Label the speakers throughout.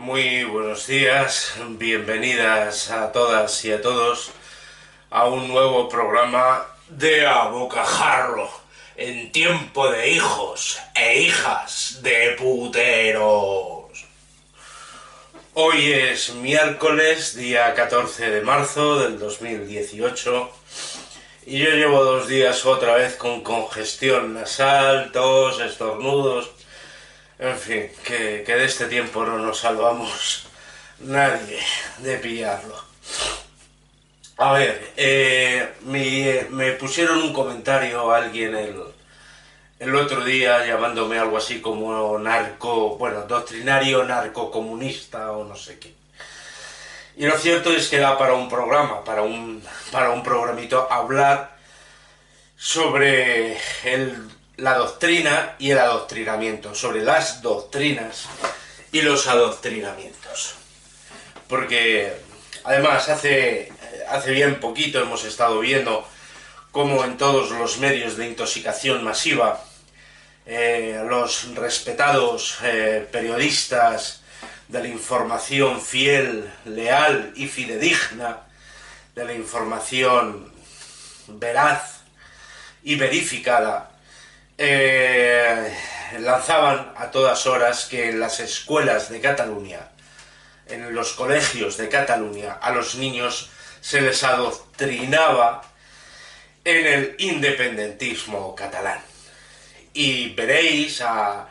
Speaker 1: Muy buenos días, bienvenidas a todas y a todos a un nuevo programa de A Bocajarro en tiempo de hijos e hijas de puteros. Hoy es miércoles, día 14 de marzo del 2018 y yo llevo 2 días otra vez con congestión nasal, tos, estornudos. En fin, que de este tiempo no nos salvamos nadie de pillarlo. A ver, me pusieron un comentario alguien el otro día llamándome algo así como doctrinario narcocomunista o no sé qué. Y lo cierto es que da para un programa, para un programito, hablar sobre la doctrina y el adoctrinamiento, sobre las doctrinas y los adoctrinamientos. Porque además hace bien poquito hemos estado viendo cómo en todos los medios de intoxicación masiva los respetados periodistas de la información fiel, leal y fidedigna, de la información veraz y verificada, lanzaban a todas horas que en las escuelas de Cataluña, en los colegios de Cataluña, a los niños se les adoctrinaba en el independentismo catalán. Y veréis a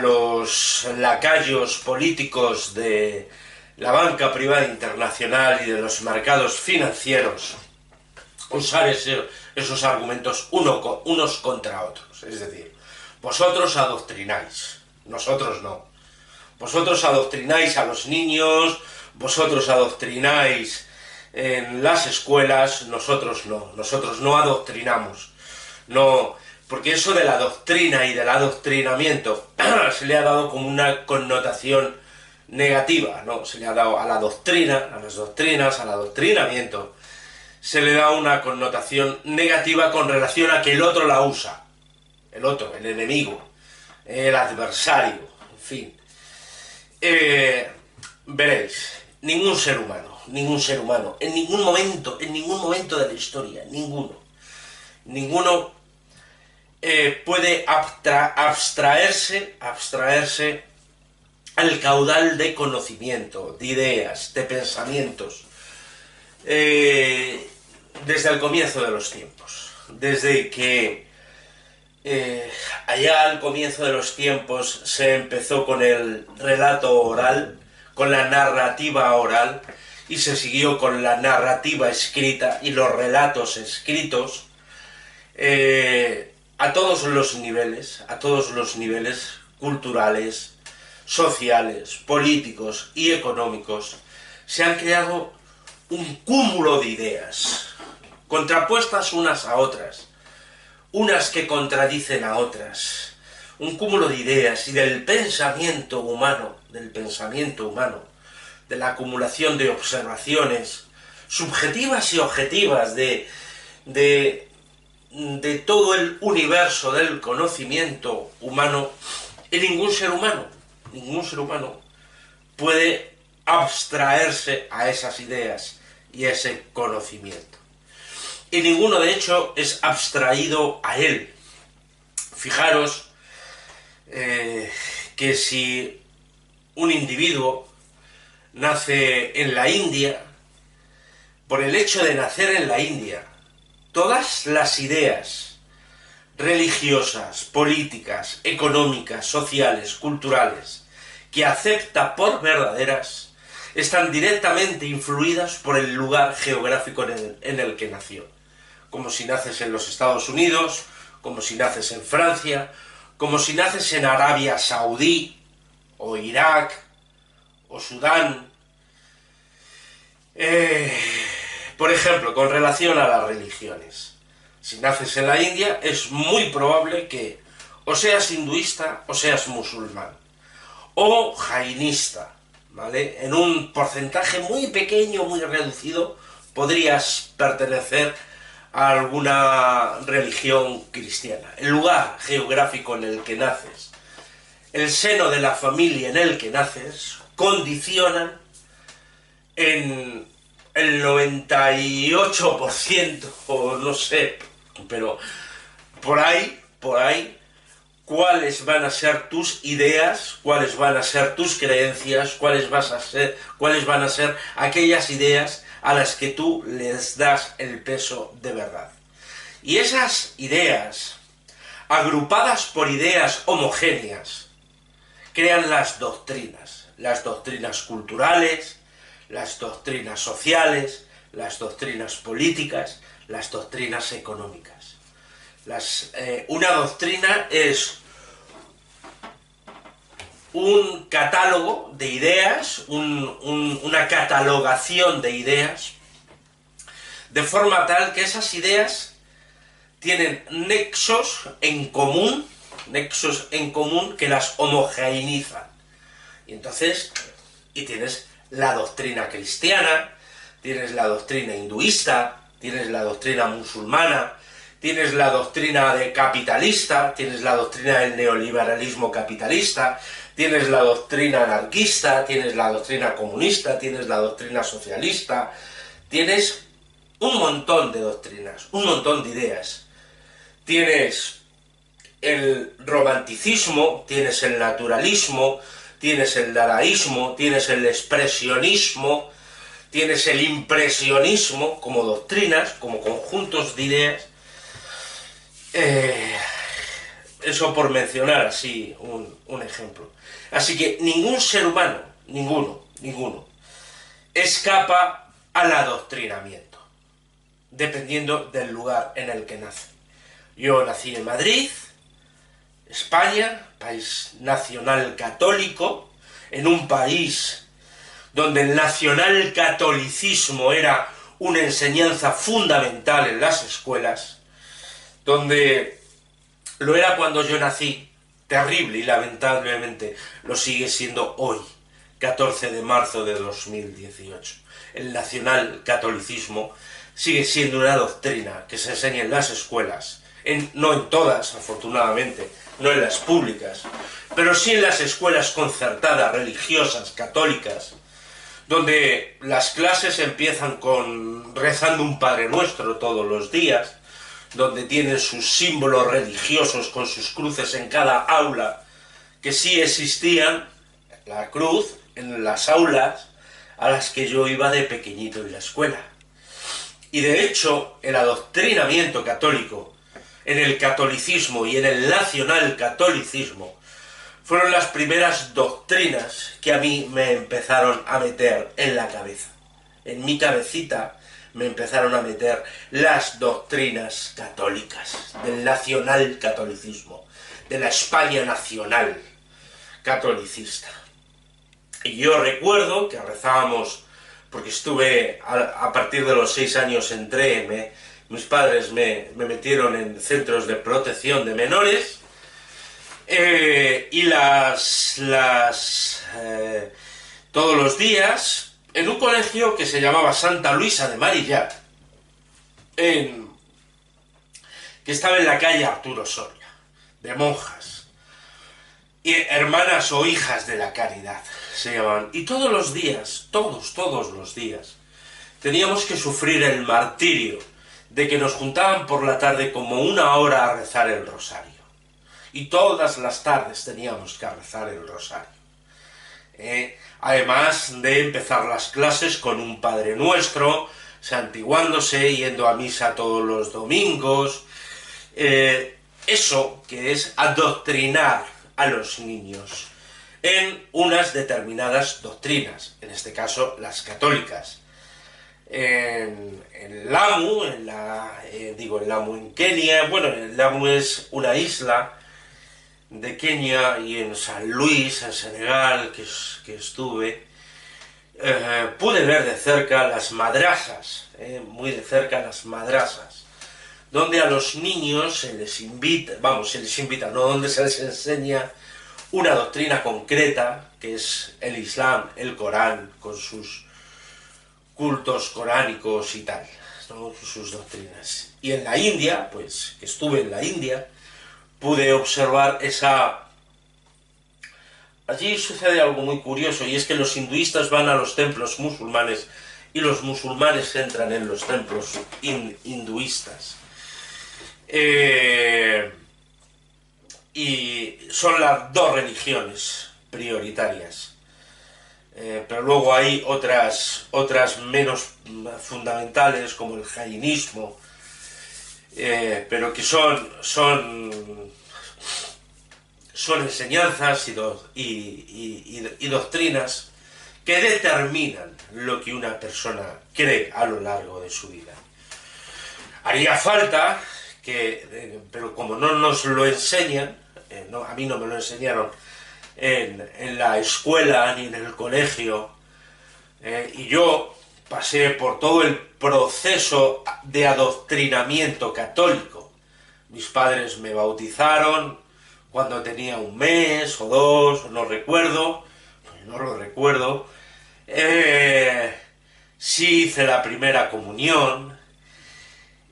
Speaker 1: los lacayos políticos de la banca privada internacional y de los mercados financieros usar esos argumentos unos contra otros. Es decir, vosotros adoctrináis, nosotros no. Vosotros adoctrináis a los niños, vosotros adoctrináis en las escuelas, nosotros no adoctrinamos. No, porque eso de la doctrina y del adoctrinamiento se le ha dado como una connotación negativa, ¿no? Se le ha dado a la doctrina, a las doctrinas, al adoctrinamiento, se le da una connotación negativa con relación a que el otro la usa. El otro, el enemigo, el adversario, en fin. Veréis, ningún ser humano, en ningún momento de la historia, ninguno puede abstraerse al caudal de conocimiento, de ideas, de pensamientos, desde el comienzo de los tiempos, desde que allá al comienzo de los tiempos se empezó con el relato oral, con la narrativa oral, y se siguió con la narrativa escrita y los relatos escritos, a todos los niveles culturales, sociales, políticos y económicos, se han creado un cúmulo de ideas, contrapuestas unas a otras, unas que contradicen a otras, un cúmulo de ideas y del pensamiento humano, de la acumulación de observaciones subjetivas y objetivas de todo el universo del conocimiento humano, y ningún ser humano puede abstraerse a esas ideas y a ese conocimiento. Y ninguno, de hecho, es abstraído a él. Fijaros que si un individuo nace en la India, por el hecho de nacer en la India, todas las ideas religiosas, políticas, económicas, sociales, culturales, que acepta por verdaderas, están directamente influidas por el lugar geográfico en el que nació. Como si naces en los Estados Unidos, como si naces en Francia, como si naces en Arabia Saudí, o Irak, o Sudán. Por ejemplo, con relación a las religiones. Si naces en la India, es muy probable que o seas hinduista o seas musulmán, o jainista, ¿vale? En un porcentaje muy pequeño, muy reducido, podrías pertenecer a alguna religión cristiana. El lugar geográfico en el que naces, el seno de la familia en el que naces, condicionan en el 98%, o no sé, pero por ahí, cuáles van a ser tus ideas, cuáles van a ser tus creencias, cuáles van a ser aquellas ideas a las que tú les das el peso de verdad. Y esas ideas, agrupadas por ideas homogéneas, crean las doctrinas culturales, las doctrinas sociales, las doctrinas políticas, las doctrinas económicas. Una doctrina es un catálogo de ideas, una catalogación de ideas, de forma tal que esas ideas tienen nexos en común que las homogeneizan. Y entonces, tienes la doctrina cristiana, tienes la doctrina hinduista, tienes la doctrina musulmana, tienes la doctrina capitalista, tienes la doctrina del neoliberalismo capitalista, tienes la doctrina anarquista, tienes la doctrina comunista, tienes la doctrina socialista, tienes un montón de doctrinas, un montón de ideas. Tienes el romanticismo, tienes el naturalismo, tienes el dadaísmo, tienes el expresionismo, tienes el impresionismo como doctrinas, como conjuntos de ideas. Eso por mencionar así un ejemplo. Así que ningún ser humano, ninguno, escapa al adoctrinamiento, dependiendo del lugar en el que nace. Yo nací en Madrid, España, país nacional católico, en un país donde el nacionalcatolicismo era una enseñanza fundamental en las escuelas, donde lo era cuando yo nací, terrible y lamentablemente lo sigue siendo hoy, 14 de marzo de 2018. El nacionalcatolicismo sigue siendo una doctrina que se enseña en las escuelas, no en todas, afortunadamente, no en las públicas, pero sí en las escuelas concertadas, religiosas, católicas, donde las clases empiezan con rezando un Padre Nuestro todos los días, donde tienen sus símbolos religiosos con sus cruces en cada aula, que sí existían, la cruz, en las aulas a las que yo iba de pequeñito en la escuela. Y de hecho, el adoctrinamiento católico, en el catolicismo y en el nacionalcatolicismo, fueron las primeras doctrinas que a mí me empezaron a meter en la cabeza. En mi cabecita me empezaron a meter las doctrinas católicas del nacionalcatolicismo, de la España nacional catolicista. Y yo recuerdo que rezábamos, porque estuve, a partir de los 6 años entré, mis padres me metieron en centros de protección de menores, y todos los días, en un colegio que se llamaba Santa Luisa de Marillac, que estaba en la calle Arturo Soria, de monjas, y hermanas o hijas de la caridad se llamaban, y todos los días, todos los días, teníamos que sufrir el martirio de que nos juntaban por la tarde como 1 hora a rezar el rosario, y todas las tardes teníamos que rezar el rosario, además de empezar las clases con un Padre Nuestro, santiguándose, yendo a misa todos los domingos, eso que es adoctrinar a los niños en unas determinadas doctrinas, en este caso las católicas. En Lamu, en Lamu en Kenia, bueno, en Lamu es una isla de Kenia, y en San Luis, en Senegal, que estuve, pude ver de cerca las madrasas, muy de cerca las madrasas, donde a los niños se les invita, no, donde se les enseña una doctrina concreta, que es el Islam, el Corán, con sus cultos coránicos y tal, ¿no? Sus doctrinas. Y en la India, pues, que estuve en la India, pude observar esa allí sucede algo muy curioso, y es que los hinduistas van a los templos musulmanes y los musulmanes entran en los templos hinduistas. Y son las dos religiones prioritarias. Pero luego hay otras menos fundamentales, como el jainismo, pero que son enseñanzas y doctrinas que determinan lo que una persona cree a lo largo de su vida. Haría falta pero como no nos lo enseñan, a mí no me lo enseñaron en la escuela ni en el colegio, y yo pasé por todo el proceso de adoctrinamiento católico. Mis padres me bautizaron cuando tenía un mes o dos, no recuerdo, no lo recuerdo. Sí hice la primera comunión,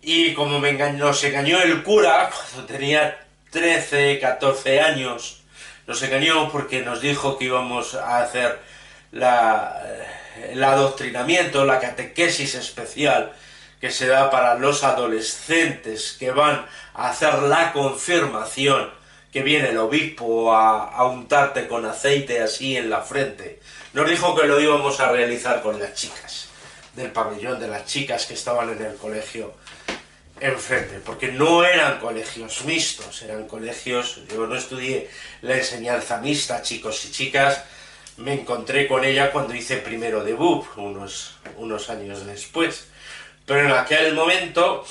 Speaker 1: y como nos engañó el cura cuando tenía 13, 14 años, nos engañó porque nos dijo que íbamos a hacer el adoctrinamiento, la catequesis especial que se da para los adolescentes que van a hacer la confirmación, que viene el obispo a untarte con aceite así en la frente. Nos dijo que lo íbamos a realizar con las chicas, del pabellón de las chicas que estaban en el colegio enfrente, porque no eran colegios mixtos, eran colegios, yo no estudié la enseñanza mixta, chicos y chicas, me encontré con ella cuando hice primero de BUP, unos años después, pero en aquel momento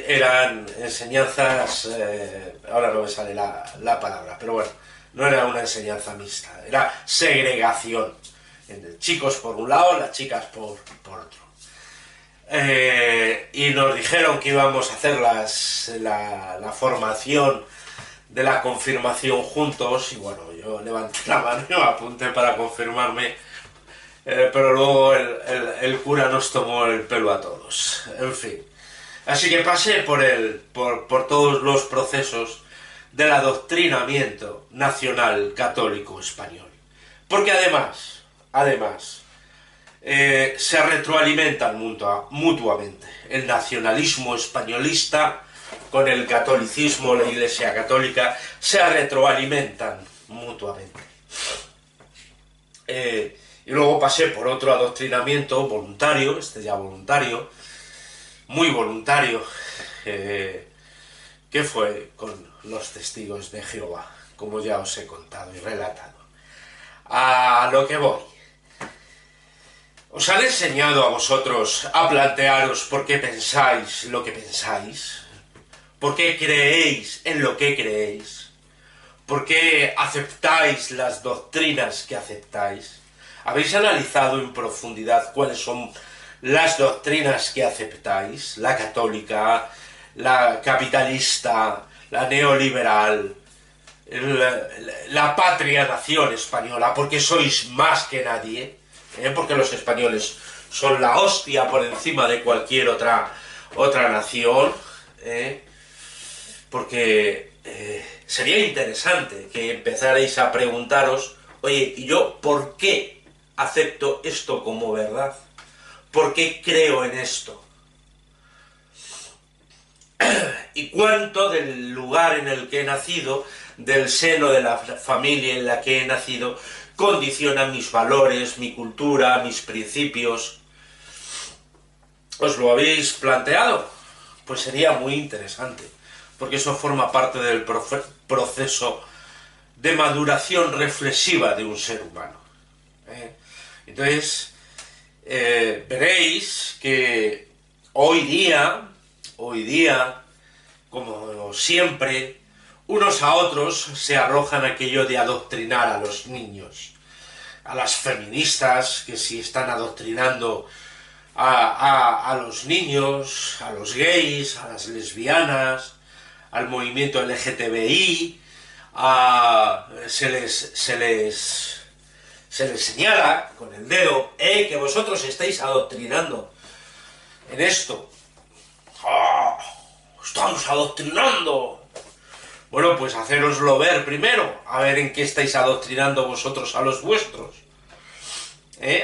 Speaker 1: eran enseñanzas, ahora no me sale la palabra, pero bueno, no era una enseñanza mixta, era segregación. Chicos por un lado, las chicas por otro. Y nos dijeron que íbamos a hacer la formación de la confirmación juntos, y bueno, yo levanté la mano y me apunté para confirmarme, pero luego el cura nos tomó el pelo a todos, en fin. Así que pasé por todos los procesos del adoctrinamiento nacional católico español. Porque además, se retroalimentan mutuamente. El nacionalismo españolista con el catolicismo, la Iglesia Católica, se retroalimentan mutuamente. Y luego pasé por otro adoctrinamiento voluntario, muy voluntario, que fue con los testigos de Jehová, como ya os he contado y relatado. A lo que voy. ¿Os han enseñado a vosotros a plantearos por qué pensáis lo que pensáis? ¿Por qué creéis en lo que creéis? ¿Por qué aceptáis las doctrinas que aceptáis? ¿Habéis analizado en profundidad cuáles son las doctrinas que aceptáis? La católica, la capitalista, la neoliberal, la patria nación española, porque sois más que nadie, porque los españoles son la hostia por encima de cualquier otra nación, porque sería interesante que empezarais a preguntaros, oye, ¿y yo por qué acepto esto como verdad? ¿Por qué creo en esto? ¿Y cuánto del lugar en el que he nacido, del seno de la familia en la que he nacido, condiciona mis valores, mi cultura, mis principios? ¿Os lo habéis planteado? Pues sería muy interesante, porque eso forma parte del proceso de maduración reflexiva de un ser humano. Entonces, veréis que hoy día, como siempre, unos a otros se arrojan aquello de adoctrinar a los niños, a las feministas que si están adoctrinando a los niños, a los gays, a las lesbianas, al movimiento LGTBI, se les señala con el dedo, que vosotros estáis adoctrinando en esto. ¡Estamos adoctrinando! Bueno, pues hacéroslo ver primero, a ver en qué estáis adoctrinando vosotros a los vuestros.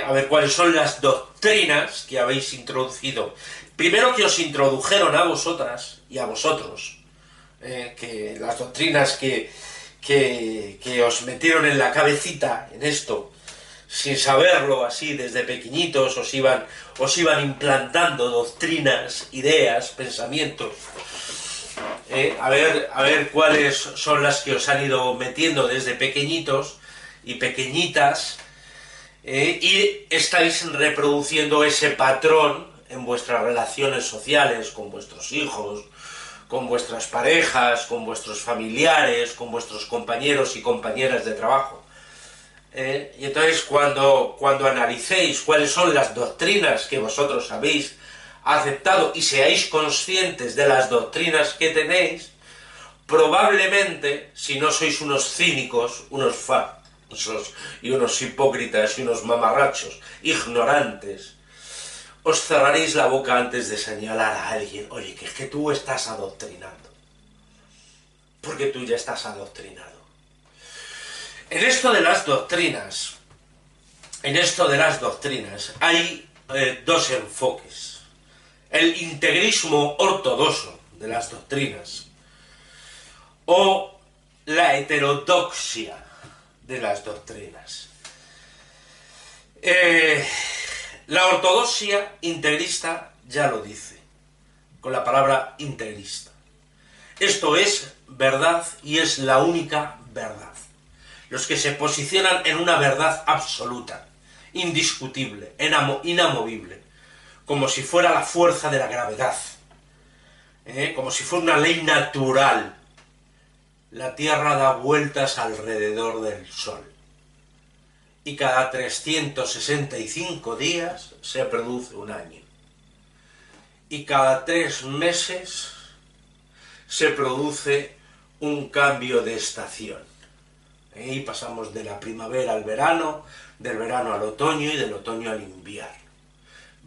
Speaker 1: A ver cuáles son las doctrinas que habéis introducido. Primero que os introdujeron a vosotras y a vosotros, que las doctrinas que os metieron en la cabecita en esto, sin saberlo así desde pequeñitos, os iban implantando doctrinas, ideas, pensamientos. A ver cuáles son las que os han ido metiendo desde pequeñitos y pequeñitas, y estáis reproduciendo ese patrón en vuestras relaciones sociales, con vuestros hijos, con vuestras parejas, con vuestros familiares, con vuestros compañeros y compañeras de trabajo. Y entonces cuando analicéis cuáles son las doctrinas que vosotros habéis aceptado y seáis conscientes de las doctrinas que tenéis, probablemente, si no sois unos cínicos, unos falsos y unos hipócritas y unos mamarrachos, ignorantes, os cerraréis la boca antes de señalar a alguien, oye, que es que tú estás adoctrinando, porque tú ya estás adoctrinado. En esto de las doctrinas hay dos enfoques. El integrismo ortodoxo de las doctrinas o la heterodoxia de las doctrinas. La ortodoxia integrista ya lo dice, con la palabra integrista. Esto es verdad y es la única verdad. Los que se posicionan en una verdad absoluta, indiscutible, inamovible, como si fuera la fuerza de la gravedad, como si fuera una ley natural. La Tierra da vueltas alrededor del Sol y cada 365 días se produce un año y cada 3 meses se produce un cambio de estación. Y pasamos de la primavera al verano, del verano al otoño y del otoño al invierno.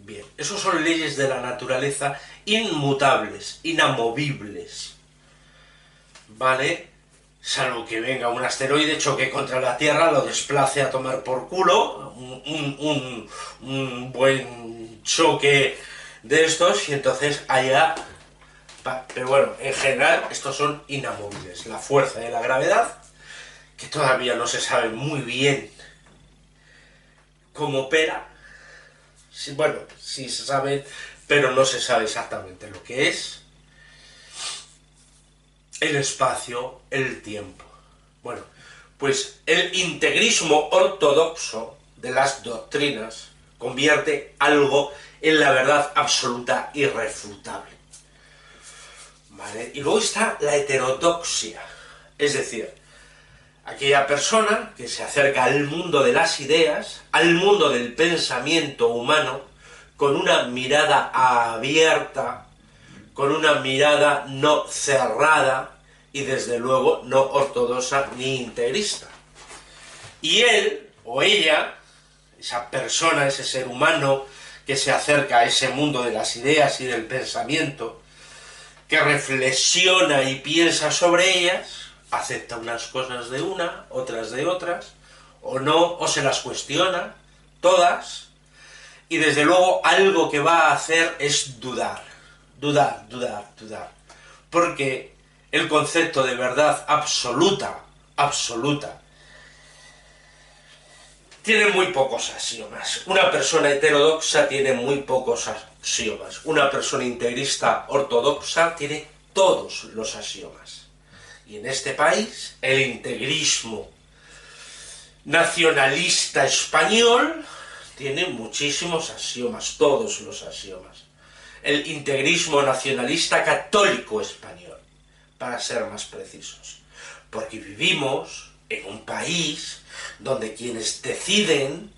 Speaker 1: Bien, esos son leyes de la naturaleza inmutables, inamovibles, ¿vale? Salvo que venga un asteroide, choque contra la Tierra, lo desplace a tomar por culo, un buen choque de estos, y entonces allá... Pero bueno, en general estos son inamovibles. La fuerza de la gravedad, que todavía no se sabe muy bien cómo opera. Bueno, sí se sabe, pero no se sabe exactamente lo que es. El espacio, el tiempo. Bueno, pues el integrismo ortodoxo de las doctrinas convierte algo en la verdad absoluta irrefutable. ¿Vale? Y luego está la heterodoxia, es decir, aquella persona que se acerca al mundo de las ideas, al mundo del pensamiento humano, con una mirada abierta, con una mirada no cerrada y desde luego no ortodoxa ni integrista. Y él o ella, esa persona, ese ser humano que se acerca a ese mundo de las ideas y del pensamiento, que reflexiona y piensa sobre ellas, acepta unas cosas de una, otras de otras, o no, o se las cuestiona, todas, y desde luego algo que va a hacer es dudar, porque el concepto de verdad absoluta, tiene muy pocos axiomas. Una persona heterodoxa tiene muy pocos axiomas. Una persona integrista ortodoxa tiene todos los axiomas. Y en este país, el integrismo nacionalista español tiene muchísimos axiomas, todos los axiomas. El integrismo nacionalista católico español, para ser más precisos. Porque vivimos en un país donde quienes deciden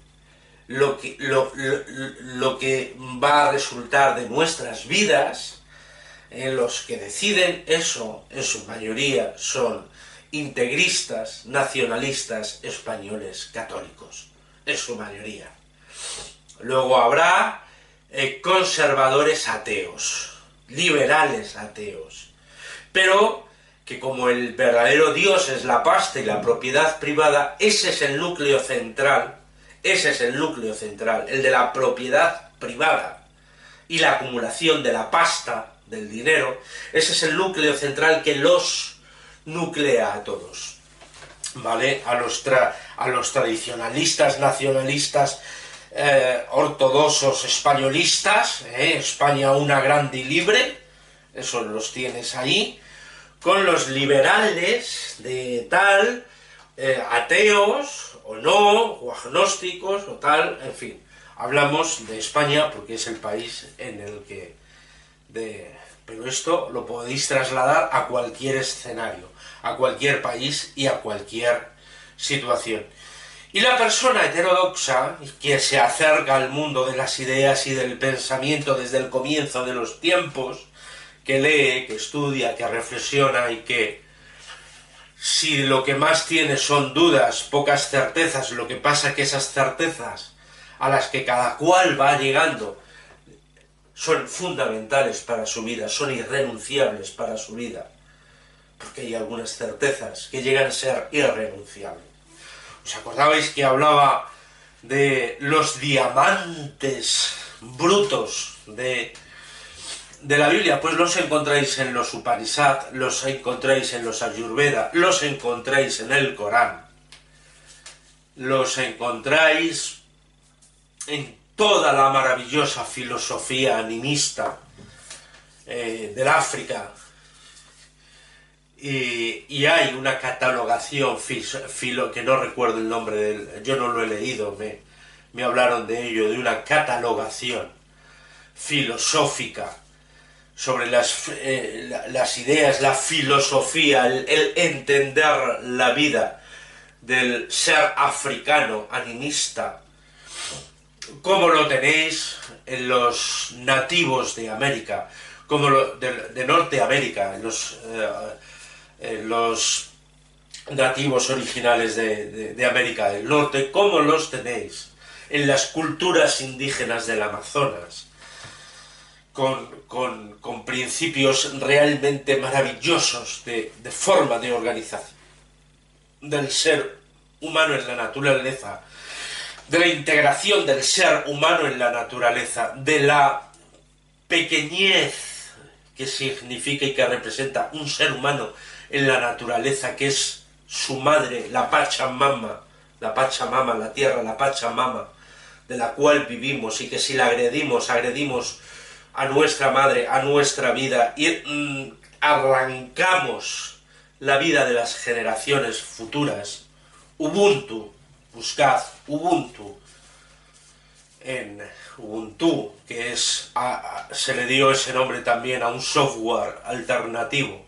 Speaker 1: lo que va a resultar de nuestras vidas, los que deciden eso, en su mayoría, son integristas, nacionalistas españoles católicos, en su mayoría. Luego habrá conservadores ateos, liberales ateos, pero que como el verdadero Dios es la pasta y la propiedad privada, ese es el núcleo central, el de la propiedad privada y la acumulación de la pasta, del dinero, ese es el núcleo central que los nuclea a todos, ¿vale? A los tradicionalistas, nacionalistas, ortodoxos, españolistas, España una grande y libre, esos los tienes ahí, con los liberales de tal, ateos o no, o agnósticos o tal, en fin. Hablamos de España porque es el país en el que... Pero esto lo podéis trasladar a cualquier escenario, a cualquier país y a cualquier situación. Y la persona heterodoxa, que se acerca al mundo de las ideas y del pensamiento desde el comienzo de los tiempos, que lee, que estudia, que reflexiona y que, si lo que más tiene son dudas, pocas certezas, lo que pasa que esas certezas a las que cada cual va llegando son fundamentales para su vida, son irrenunciables para su vida, porque hay algunas certezas que llegan a ser irrenunciables. ¿Os acordabais que hablaba de los diamantes brutos de la Biblia? Pues los encontráis en los Upanishad, los encontráis en los Ayurveda, los encontráis en el Corán, los encontráis en toda la maravillosa filosofía animista del África, y hay una catalogación que no recuerdo el nombre yo no lo he leído, me hablaron de ello, de una catalogación filosófica sobre las ideas, la filosofía, el entender la vida del ser africano animista, como lo tenéis en los nativos de América, como de Norteamérica, en los nativos originales de América del Norte, como los tenéis en las culturas indígenas del Amazonas, con principios realmente maravillosos de forma de organización del ser humano en la naturaleza, de la integración del ser humano en la naturaleza, de la pequeñez que significa y que representa un ser humano en la naturaleza, que es su madre, la Pachamama, la tierra, la Pachamama, de la cual vivimos, y que si la agredimos a nuestra madre, a nuestra vida, y arrancamos la vida de las generaciones futuras. Ubuntu, buscad Ubuntu, en Ubuntu, que se le dio ese nombre también a un software alternativo,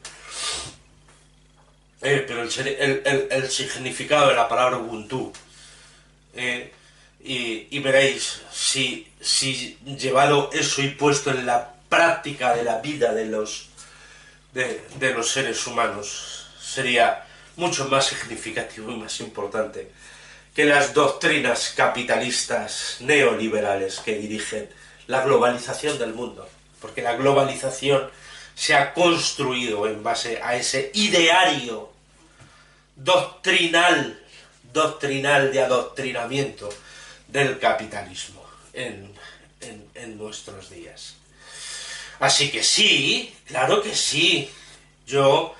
Speaker 1: pero el significado de la palabra Ubuntu, y veréis, si llevado eso y puesto en la práctica de la vida de los seres humanos, sería mucho más significativo y más importante que las doctrinas capitalistas neoliberales que dirigen la globalización del mundo, porque la globalización se ha construido en base a ese ideario doctrinal de adoctrinamiento del capitalismo en nuestros días. Así que sí, claro que sí, yo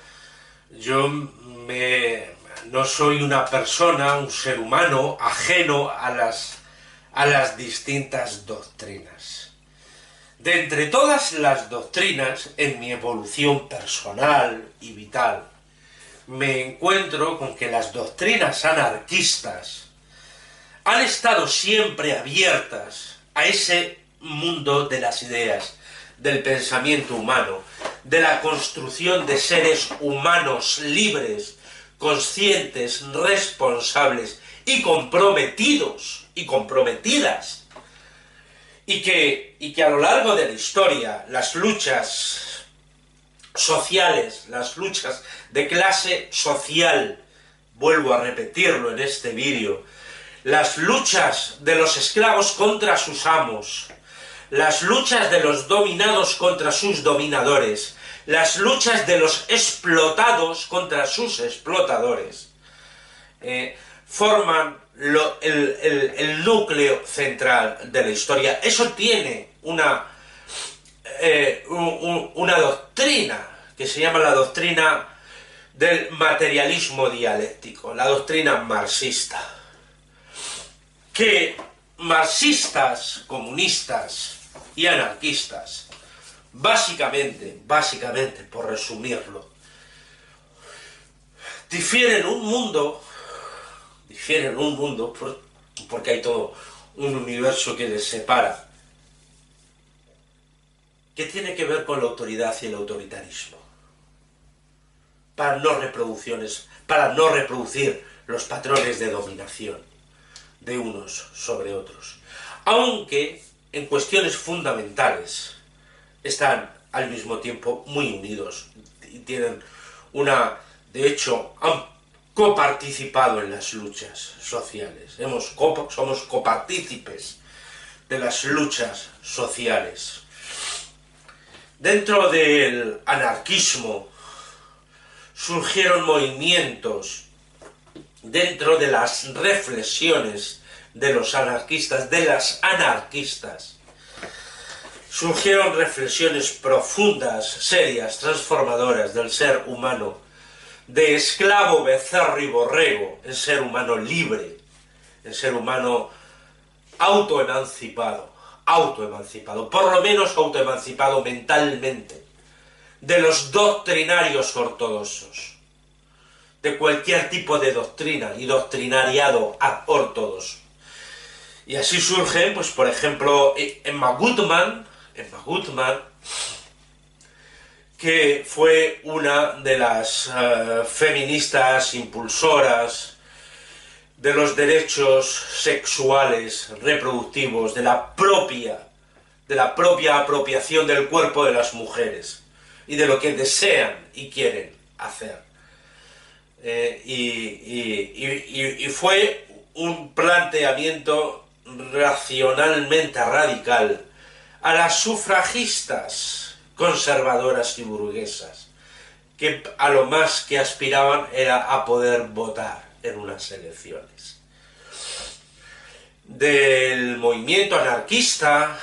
Speaker 1: no soy una persona, un ser humano ajeno a las distintas doctrinas. De entre todas las doctrinas, en mi evolución personal y vital, me encuentro con que las doctrinas anarquistas han estado siempre abiertas a ese mundo de las ideas, del pensamiento humano, de la construcción de seres humanos libres, conscientes, responsables y comprometidos y comprometidas, y que a lo largo de la historia las luchas sociales, las luchas de clase social, vuelvo a repetirlo en este vídeo, las luchas de los esclavos contra sus amos, las luchas de los dominados contra sus dominadores, las luchas de los explotados contra sus explotadores, forman el núcleo central de la historia. Eso tiene una doctrina que se llama la doctrina del materialismo dialéctico, la doctrina marxista, que marxistas, comunistas y anarquistas, básicamente, por resumirlo, difieren un mundo porque hay todo un universo que les separa, que tiene que ver con la autoridad y el autoritarismo, para no reproducir los patrones de dominación de unos sobre otros, aunque en cuestiones fundamentales están al mismo tiempo muy unidos y tienen de hecho, han coparticipado en las luchas sociales, somos copartícipes de las luchas sociales. Dentro del anarquismo surgieron movimientos, dentro de las reflexiones de los anarquistas, surgieron reflexiones profundas, serias, transformadoras del ser humano, de esclavo, becerro y borrego, el ser humano libre, el ser humano autoemancipado, por lo menos autoemancipado mentalmente, de los doctrinarios ortodoxos, de cualquier tipo de doctrina y doctrinariado ortodoxo. Y así surge, pues por ejemplo, Emma Goodman, que fue una de las feministas impulsoras de los derechos sexuales reproductivos, de la propia apropiación del cuerpo de las mujeres y de lo que desean y quieren hacer. Y fue un planteamiento racionalmente radical a las sufragistas conservadoras y burguesas, que a lo más que aspiraban era a poder votar en unas elecciones. Del movimiento anarquista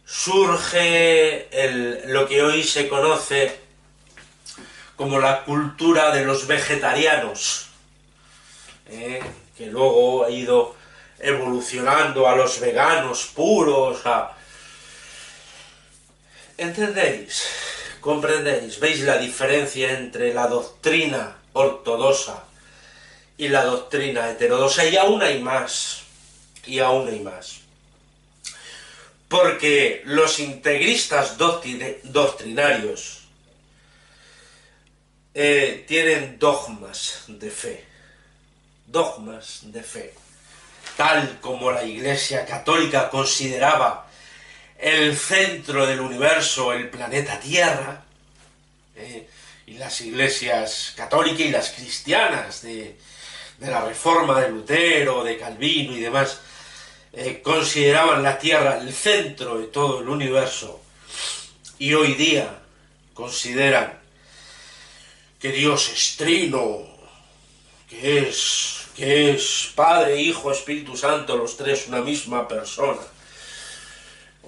Speaker 1: surge lo que hoy se conoce como la cultura de los vegetarianos, que luego ha ido evolucionando a los veganos puros, ¿entendéis? ¿Comprendéis? ¿Veis la diferencia entre la doctrina ortodoxa y la doctrina heterodoxa? Y aún hay más. Porque los integristas doctrinarios tienen dogmas de fe, tal como la Iglesia Católica consideraba el centro del universo, el planeta Tierra, y las iglesias católicas y las cristianas de la Reforma de Lutero, de Calvino y demás, consideraban la Tierra el centro de todo el universo, y hoy día consideran que Dios es trino, que es Padre, Hijo, Espíritu Santo, los tres una misma persona.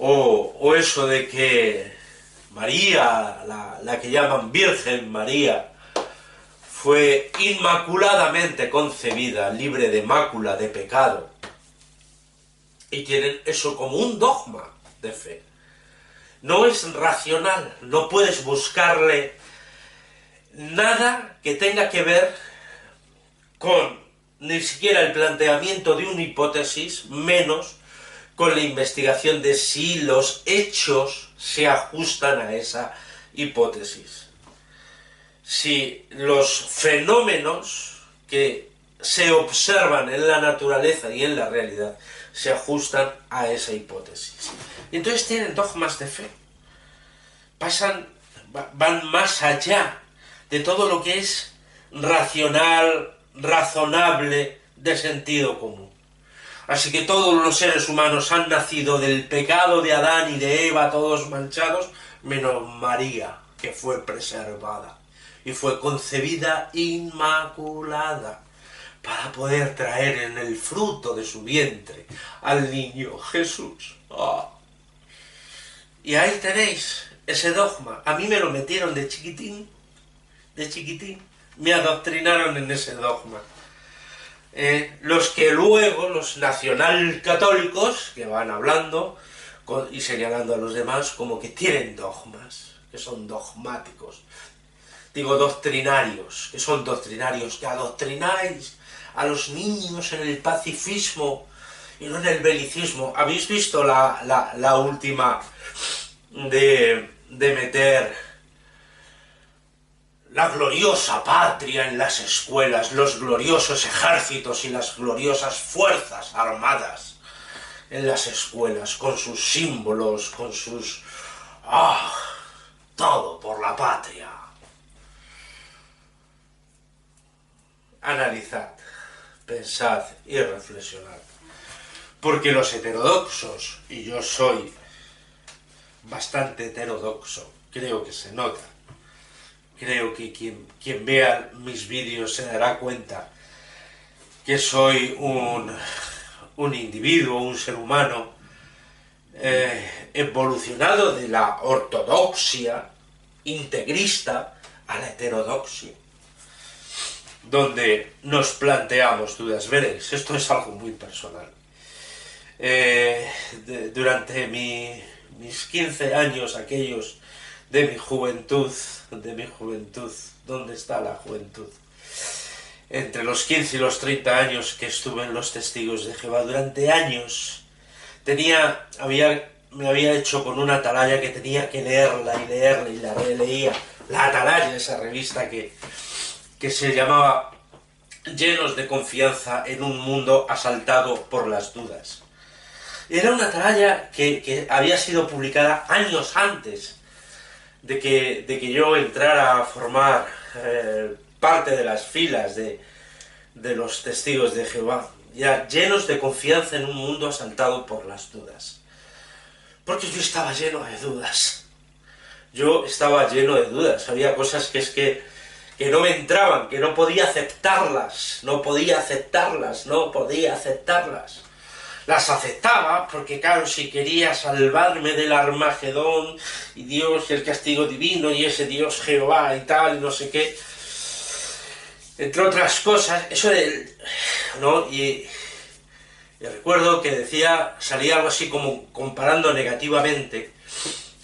Speaker 1: O eso de que María, la que llaman Virgen María, fue inmaculadamente concebida, libre de mácula, de pecado. Y tienen eso como un dogma de fe. No es racional, no puedes buscarle nada que tenga que ver con ni siquiera el planteamiento de una hipótesis, menos con la investigación de si los hechos se ajustan a esa hipótesis. Si los fenómenos que se observan en la naturaleza y en la realidad se ajustan a esa hipótesis. Y entonces tienen dogmas de fe. Van más allá de todo lo que es racional, razonable, de sentido común. Así que todos los seres humanos han nacido del pecado de Adán y de Eva, todos manchados, menos María. que fue preservada y fue concebida inmaculada para poder traer en el fruto de su vientre al niño Jesús. ¡Oh! Y ahí tenéis ese dogma. A mí me lo metieron de chiquitín, me adoctrinaron en ese dogma. Los que luego, los nacionalcatólicos, que van hablando y señalando a los demás como que tienen dogmas, que son dogmáticos. Digo doctrinarios, que son doctrinarios, que adoctrináis a los niños en el pacifismo y no en el belicismo. ¿Habéis visto la última de meter la gloriosa patria en las escuelas, los gloriosos ejércitos y las gloriosas fuerzas armadas en las escuelas, con sus símbolos, con sus... todo por la patria? Analizad, pensad y reflexionad. Porque los heterodoxos, y yo soy bastante heterodoxo, creo que se nota, creo que quien vea mis vídeos se dará cuenta que soy un individuo, un ser humano evolucionado de la ortodoxia integrista a la heterodoxia, donde nos planteamos dudas. Veréis, esto es algo muy personal. Durante mis 15 años, aquellos de mi juventud, ¿dónde está la juventud? Entre los 15 y los 30 años que estuve en los Testigos de Jehová, durante años me había hecho con una atalaya que tenía que leerla y la releía. La atalaya, esa revista que se llamaba Llenos de confianza en un mundo asaltado por las dudas. Era una atalaya que había sido publicada años antes de que yo entrara a formar parte de las filas de los Testigos de Jehová, ya llenos de confianza en un mundo asaltado por las dudas. Porque yo estaba lleno de dudas. Había cosas que no me entraban, que no podía aceptarlas. Las aceptaba porque, claro, si quería salvarme del Armagedón, y Dios y el castigo divino, y ese Dios Jehová y tal, y no sé qué, entre otras cosas, eso de... ¿no? Y recuerdo que salía algo así como comparando negativamente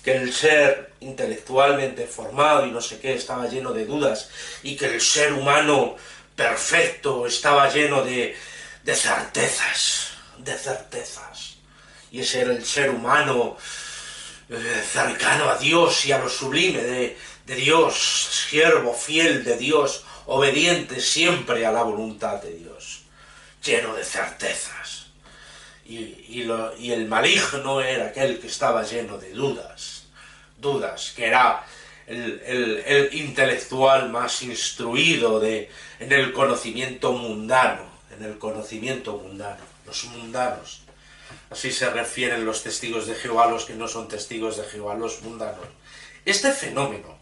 Speaker 1: que el ser intelectualmente formado y no sé qué estaba lleno de dudas, y que el ser humano perfecto estaba lleno de certezas, y ese era el ser humano cercano a Dios y a lo sublime de Dios, siervo fiel de Dios, obediente siempre a la voluntad de Dios, lleno de certezas. Y el maligno era aquel que estaba lleno de dudas, que era el intelectual más instruido en el conocimiento mundano, los mundanos. Así se refieren los testigos de Jehová a los que no son testigos de Jehová, los mundanos. Este fenómeno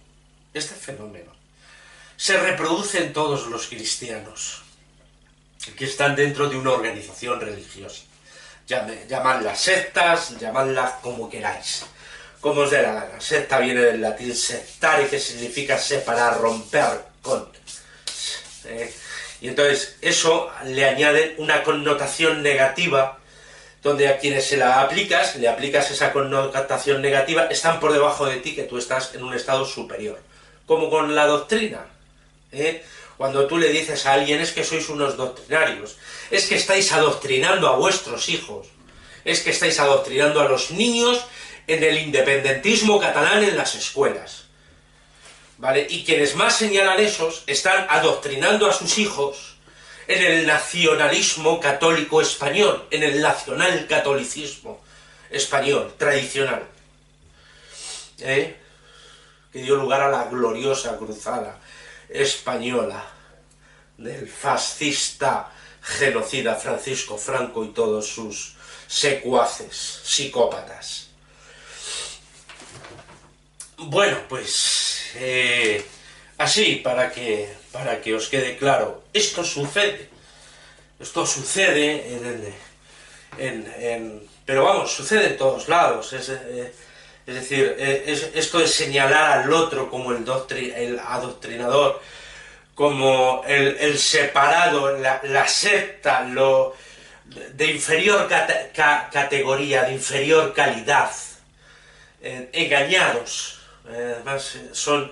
Speaker 1: se reproduce en todos los cristianos que están dentro de una organización religiosa. Llamadlas sectas, llamadlas como queráis, como os dé la gana. Secta viene del latín sectare, que significa separar, romper con. Y entonces eso le añade una connotación negativa, donde a quienes le aplicas esa connotación negativa, están por debajo de ti, que tú estás en un estado superior. Como con la doctrina. Cuando tú le dices a alguien, es que sois unos doctrinarios, es que estáis adoctrinando a vuestros hijos, es que estáis adoctrinando a los niños en el independentismo catalán en las escuelas, ¿vale? Y quienes más señalan esos están adoctrinando a sus hijos en el nacionalismo católico español, en el nacionalcatolicismo español tradicional, que dio lugar a la gloriosa cruzada española del fascista genocida Francisco Franco y todos sus secuaces psicópatas. Bueno, pues así, para que os quede claro, esto sucede pero vamos, sucede en todos lados, es decir, esto de señalar al otro como el adoctrinador, como el separado, la secta, lo de inferior categoría, de inferior calidad, engañados. Además, son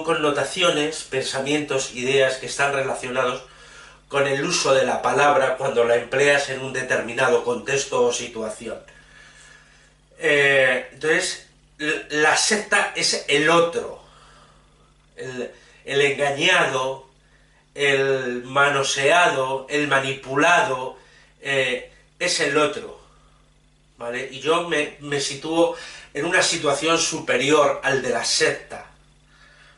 Speaker 1: connotaciones, pensamientos, ideas que están relacionados con el uso de la palabra cuando la empleas en un determinado contexto o situación. Entonces, la secta es el otro, el engañado, el manoseado, el manipulado, es el otro, ¿vale? Y yo me sitúo en una situación superior al de la secta,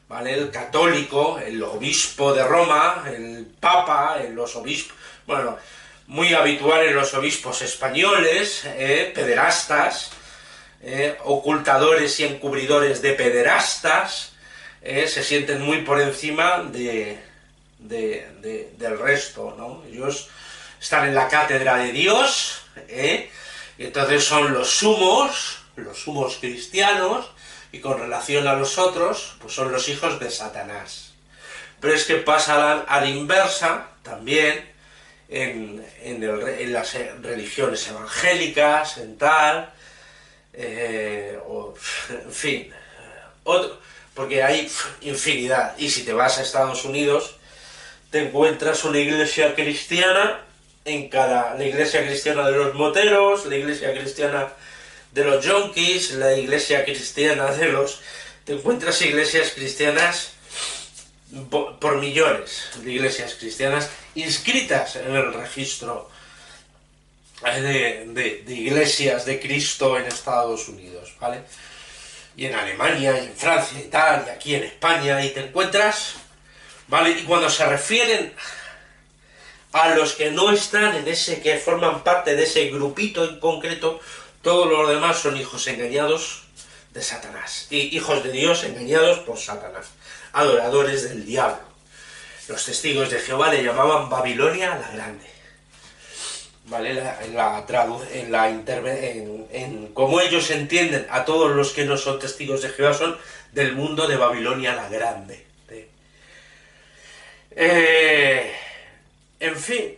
Speaker 1: ¿vale? El católico, el obispo de Roma, el papa, los obispos, bueno, muy habitual en los obispos españoles, pederastas, ocultadores y encubridores de pederastas, se sienten muy por encima del resto, ¿no? Ellos están en la cátedra de Dios, y entonces son los sumos cristianos, y con relación a los otros, pues son los hijos de Satanás. Pero es que pasa a la inversa también en las religiones evangélicas, en tal, en fin, porque hay infinidad. Y si te vas a Estados Unidos, te encuentras una iglesia cristiana la iglesia cristiana de los moteros, la iglesia cristiana de los yonkis, la iglesia cristiana te encuentras iglesias cristianas por millones de iglesias cristianas inscritas en el registro de iglesias de Cristo en Estados Unidos, ¿vale? Y en Alemania, y en Francia y tal, y aquí en España, y te encuentras, ¿vale? Y cuando se refieren a los que no están en que forman parte de ese grupito en concreto, todos los demás son hijos engañados de Satanás, y hijos de Dios engañados por Satanás, adoradores del diablo. Los testigos de Jehová le llamaban Babilonia la Grande, ¿vale? Como ellos entienden a todos los que no son testigos de Jehová, son del mundo de Babilonia la Grande. En fin,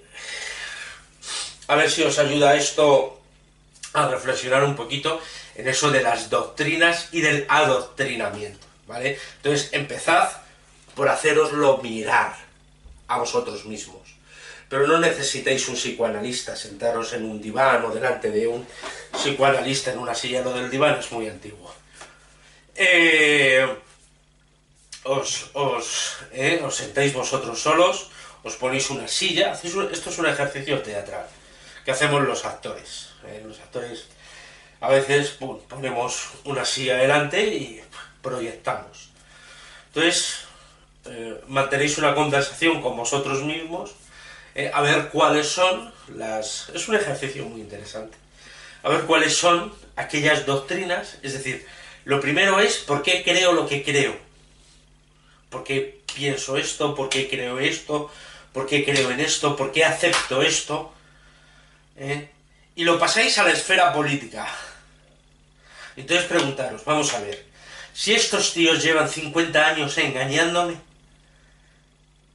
Speaker 1: a ver si os ayuda esto a reflexionar un poquito en eso de las doctrinas y del adoctrinamiento, ¿vale? Entonces, empezad por haceroslo mirar a vosotros mismos. Pero no necesitáis un psicoanalista, sentaros en un diván o delante de un psicoanalista en una silla. Lo del diván es muy antiguo. Os sentáis vosotros solos, os ponéis una silla, esto es un ejercicio teatral que hacemos los actores. Los actores a veces ponemos una silla delante y proyectamos. Entonces, mantenéis una conversación con vosotros mismos, a ver cuáles son es un ejercicio muy interesante, a ver cuáles son aquellas doctrinas, es decir, lo primero es por qué creo lo que creo, por qué pienso esto, por qué creo esto, por qué creo en esto, por qué acepto esto, y lo pasáis a la esfera política. Entonces preguntaros, vamos a ver, si estos tíos llevan 50 años engañándome,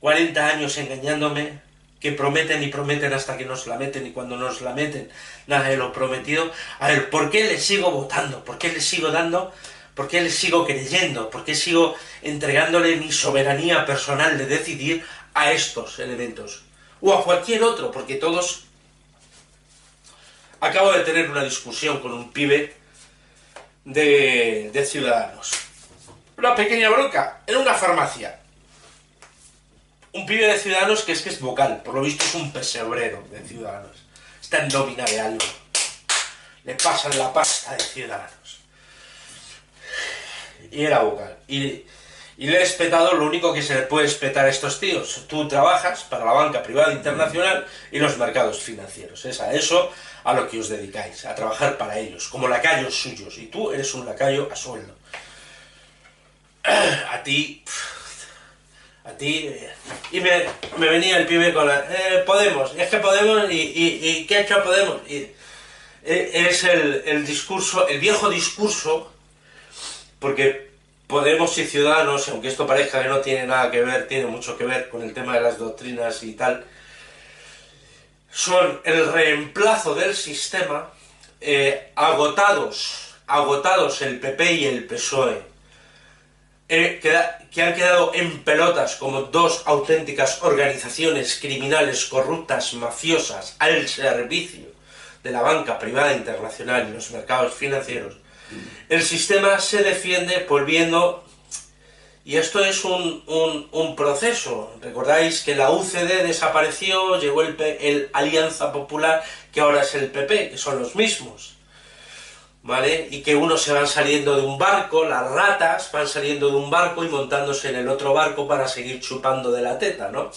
Speaker 1: 40 años engañándome, que prometen y prometen hasta que nos la meten, y cuando nos la meten, nada de lo prometido, a ver, ¿por qué les sigo votando? ¿Por qué les sigo dando? ¿Por qué les sigo creyendo? ¿Por qué sigo entregándole mi soberanía personal de decidir a estos elementos? O a cualquier otro, porque todos... Acabo de tener una discusión con un pibe de Ciudadanos. Una pequeña bronca, en una farmacia. Un pibe de Ciudadanos que es vocal, por lo visto es un pesebrero de Ciudadanos. Está en nómina de algo. Le pasan la pasta de Ciudadanos. Y era vocal. Y le he espetado lo único que se le puede espetar a estos tíos. Tú trabajas para la banca privada internacional y los mercados financieros. Es a eso a lo que os dedicáis, a trabajar para ellos, como lacayos suyos. Y tú eres un lacayo a sueldo. a ti, a ti, y me venía el pibe con la, Podemos, es que Podemos, y ¿qué ha hecho Podemos? Es el discurso, el viejo discurso, porque Podemos y Ciudadanos, aunque esto parezca que no tiene nada que ver, tiene mucho que ver con el tema de las doctrinas y tal, son el reemplazo del sistema, agotados el PP y el PSOE, que han quedado en pelotas como dos auténticas organizaciones criminales, corruptas, mafiosas, al servicio de la banca privada internacional y los mercados financieros. El sistema se defiende volviendo, y esto es un proceso. Recordáis que la UCD desapareció, llegó el Alianza Popular, que ahora es el PP, que son los mismos, ¿vale? Y que unos se van saliendo de un barco, las ratas van saliendo de un barco y montándose en el otro barco para seguir chupando de la teta, ¿no?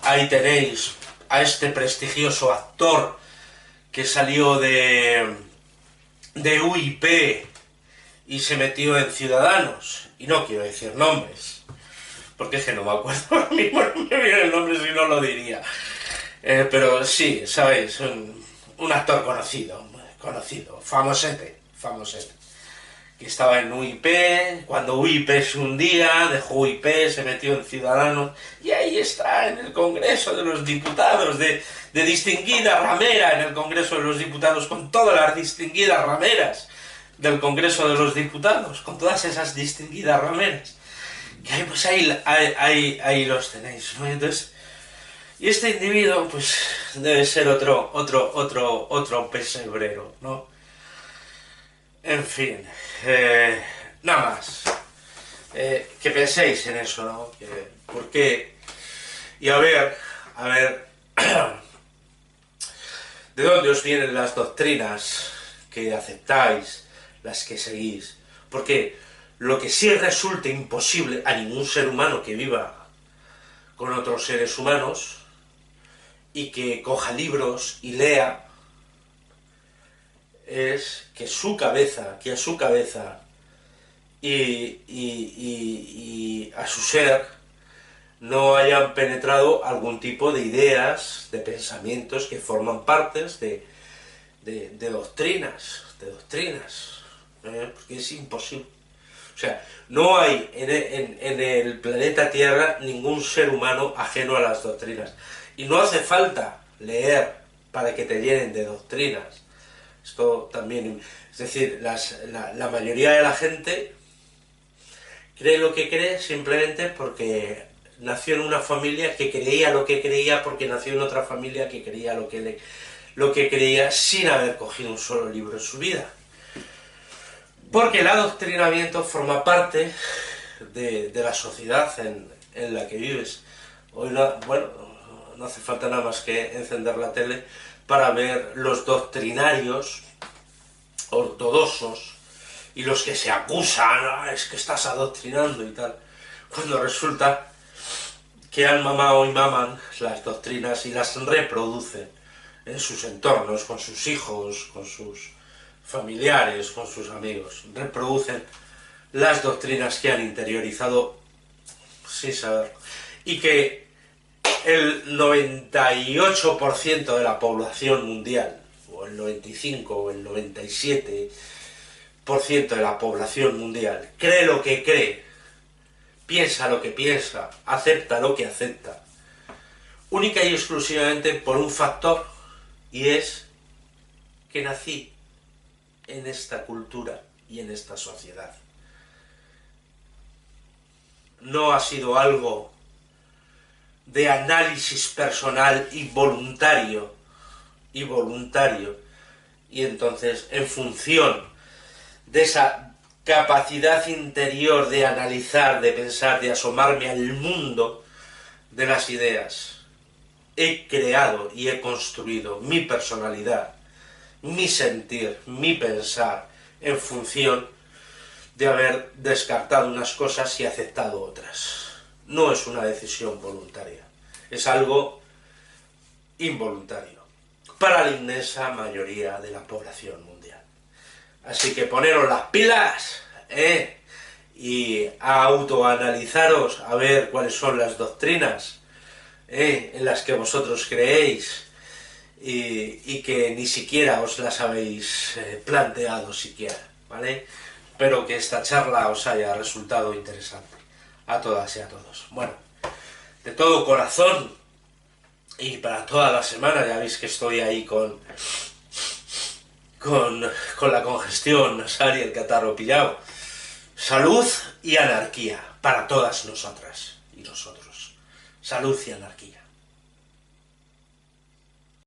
Speaker 1: Ahí tenéis a este prestigioso actor que salió de UIP y se metió en Ciudadanos, y no quiero decir nombres, porque es que no me acuerdo ahora mismo, no me viene el nombre, si no lo diría. Pero sí, sabéis, un actor conocido, famosete, que estaba en UIP, cuando UIP se hundía, dejó UIP, se metió en Ciudadanos, y ahí está, en el Congreso de los Diputados, de distinguida ramera en el Congreso de los Diputados, con todas las distinguidas rameras del Congreso de los Diputados, con todas esas distinguidas rameras, que ahí, pues ahí los tenéis, ¿no? Entonces, y este individuo, pues, debe ser otro pesebrero, ¿no? En fin, nada más. Que penséis en eso, ¿no? ¿Por qué? Y a ver, ¿de dónde os vienen las doctrinas que aceptáis, las que seguís? Porque lo que sí resulta imposible a ningún ser humano que viva con otros seres humanos y que coja libros y lea, es que a su cabeza y a su ser no hayan penetrado algún tipo de ideas, de pensamientos que forman partes de doctrinas, porque es imposible. O sea, no hay en el planeta Tierra ningún ser humano ajeno a las doctrinas. Y no hace falta leer para que te llenen de doctrinas. Esto también, es decir, la mayoría de la gente cree lo que cree simplemente porque nació en una familia que creía lo que creía, porque nació en otra familia que creía lo que creía, sin haber cogido un solo libro en su vida. Porque el adoctrinamiento forma parte de la sociedad en la que vives. Hoy no hace falta nada más que encender la tele para ver los doctrinarios ortodoxos y los que se acusan, es que estás adoctrinando y tal, cuando resulta que han mamado y maman las doctrinas y las reproducen en sus entornos, con sus hijos, con sus familiares, con sus amigos. Reproducen las doctrinas que han interiorizado sin saberlo. Y que el 98% de la población mundial, o el 95 o el 97% de la población mundial, cree lo que cree, piensa lo que piensa, acepta lo que acepta, única y exclusivamente por un factor, y es que nací en esta cultura y en esta sociedad. No ha sido algo de análisis personal y voluntario, y entonces, en función de esa capacidad interior de analizar, de pensar, de asomarme al mundo de las ideas, he creado y he construido mi personalidad, mi sentir, mi pensar, en función de haber descartado unas cosas y aceptado otras. No es una decisión voluntaria, es algo involuntario para la inmensa mayoría de la población mundial. Así que poneros las pilas, y a autoanalizaros a ver cuáles son las doctrinas en las que vosotros creéis y que ni siquiera os las habéis planteado siquiera, ¿vale? Espero que esta charla os haya resultado interesante a todas y a todos. Bueno, de todo corazón y para toda la semana, ya veis que estoy ahí con la congestión nasal y el catarro pillado. Salud y anarquía para todas nosotras y nosotros. Salud y anarquía.